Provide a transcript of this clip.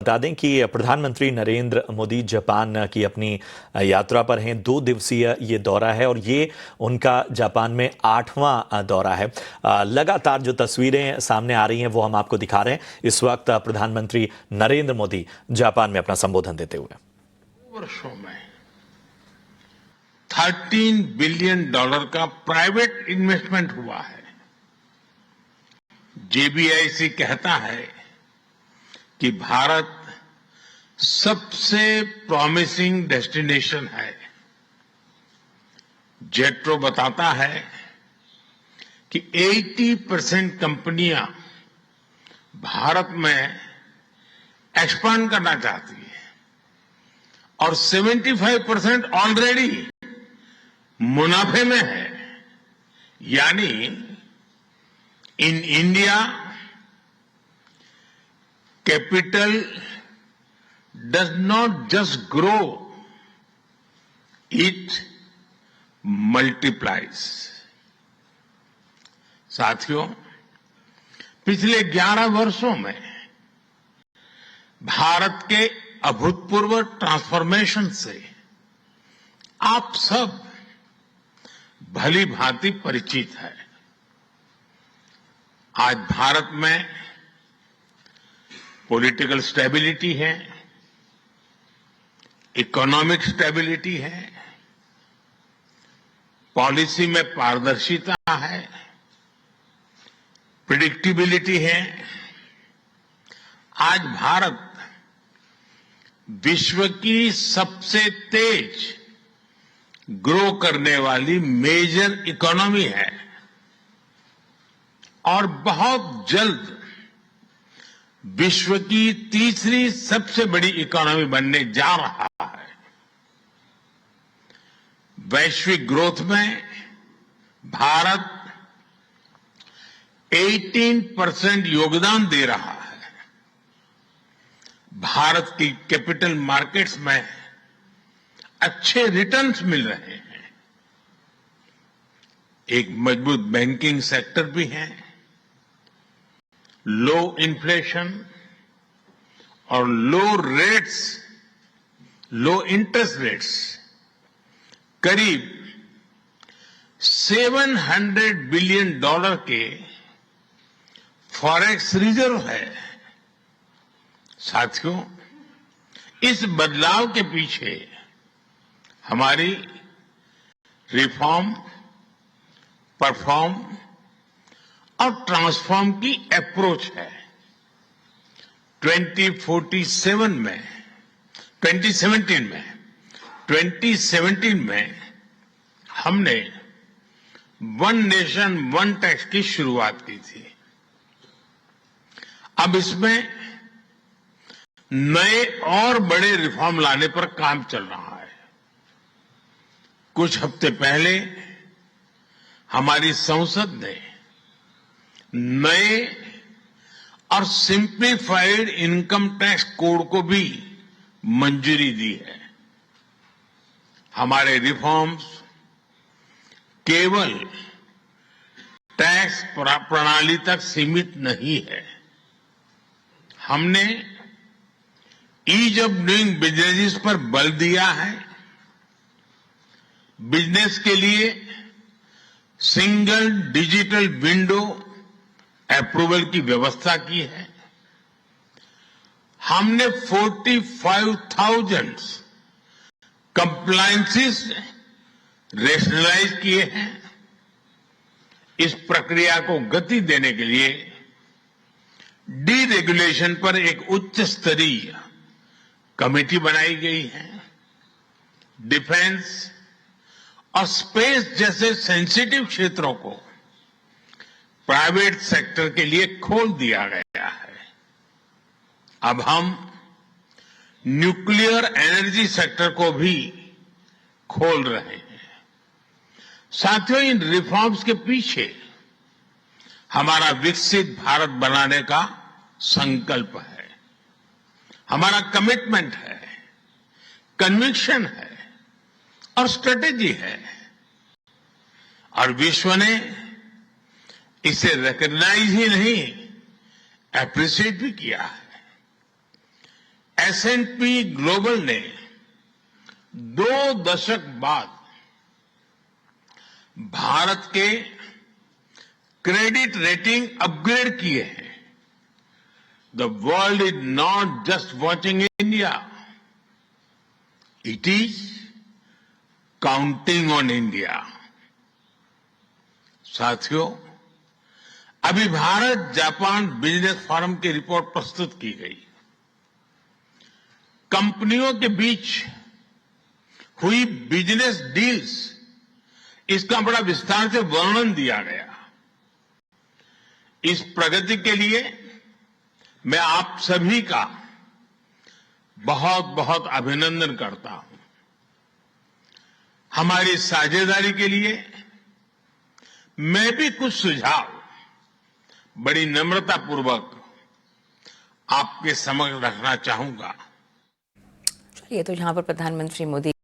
बता दें कि प्रधानमंत्री नरेंद्र मोदी जापान की अपनी यात्रा पर हैं। 2 दिवसीय ये दौरा है और ये उनका जापान में 8वां दौरा है। लगातार जो तस्वीरें सामने आ रही हैं वो हम आपको दिखा रहे हैं। इस वक्त प्रधानमंत्री नरेंद्र मोदी जापान में अपना संबोधन देते हुए। वर्षों में $13 बिलियन का प्राइवेट इन्वेस्टमेंट हुआ है। जेबीआईसी कहता है कि भारत सबसे प्रॉमिसिंग डेस्टिनेशन है। जेट्रो बताता है कि 80% कंपनियां भारत में एक्सपांड करना चाहती है और 75% ऑलरेडी मुनाफे में है। यानी in India capital does not just grow, it multiplies. साथियों, पिछले 11 वर्षों में भारत के अभूतपूर्व ट्रांसफॉर्मेशन से आप सब भली भांति परिचित है। आज भारत में पॉलिटिकल स्टेबिलिटी है, इकोनॉमिक स्टेबिलिटी है, पॉलिसी में पारदर्शिता है, प्रिडिक्टिबिलिटी है। आज भारत विश्व की सबसे तेज ग्रो करने वाली मेजर इकोनॉमी है और बहुत जल्द विश्व की तीसरी सबसे बड़ी इकोनॉमी बनने जा रहा है। वैश्विक ग्रोथ में भारत 18% योगदान दे रहा है। भारत की कैपिटल मार्केट्स में अच्छे रिटर्न्स मिल रहे हैं। एक मजबूत बैंकिंग सेक्टर भी है। लो इन्फ्लेशन और लो इंटरेस्ट रेट्स, करीब $700 बिलियन के फॉरेक्स रिजर्व है। साथियों, इस बदलाव के पीछे हमारी रिफॉर्म, परफॉर्म और ट्रांसफॉर्म की अप्रोच है। 2017 में हमने वन नेशन वन टैक्स की शुरुआत की थी। अब इसमें नए और बड़े रिफॉर्म लाने पर काम चल रहा है। कुछ हफ्ते पहले हमारी संसद ने नए और सिंप्लीफाइड इनकम टैक्स कोड को भी मंजूरी दी है। हमारे रिफॉर्म्स केवल टैक्स प्रणाली तक सीमित नहीं है। हमने ईज ऑफ डूइंग बिजनेस पर बल दिया है। बिजनेस के लिए सिंगल डिजिटल विंडो अप्रूवल की व्यवस्था की है। हमने 45,000 कंप्लायंसेस रेशनलाइज किए हैं। इस प्रक्रिया को गति देने के लिए डीरेगुलेशन पर एक उच्च स्तरीय कमेटी बनाई गई है। डिफेंस और स्पेस जैसे सेंसिटिव क्षेत्रों को प्राइवेट सेक्टर के लिए खोल दिया गया है। अब हम न्यूक्लियर एनर्जी सेक्टर को भी खोल रहे हैं। साथियों, इन रिफॉर्म्स के पीछे हमारा विकसित भारत बनाने का संकल्प है, हमारा कमिटमेंट है, कन्विक्शन है और स्ट्रेटेजी है। और विश्व ने इसे रिकॉग्नाइज ही नहीं, एप्रिशिएट भी किया है। S&P ग्लोबल ने 2 दशक बाद भारत के क्रेडिट रेटिंग अपग्रेड किए हैं। The world is not just watching India, it is counting on India. साथियों, अभी भारत जापान बिजनेस फोरम की रिपोर्ट प्रस्तुत की गई। कंपनियों के बीच हुई बिजनेस डील्स, इसका बड़ा विस्तार से वर्णन दिया गया। इस प्रगति के लिए मैं आप सभी का बहुत बहुत अभिनंदन करता हूं। हमारी साझेदारी के लिए मैं भी कुछ सुझाव बड़ी नम्रतापूर्वक आपके समक्ष रखना चाहूंगा। ये तो जहां पर प्रधानमंत्री मोदी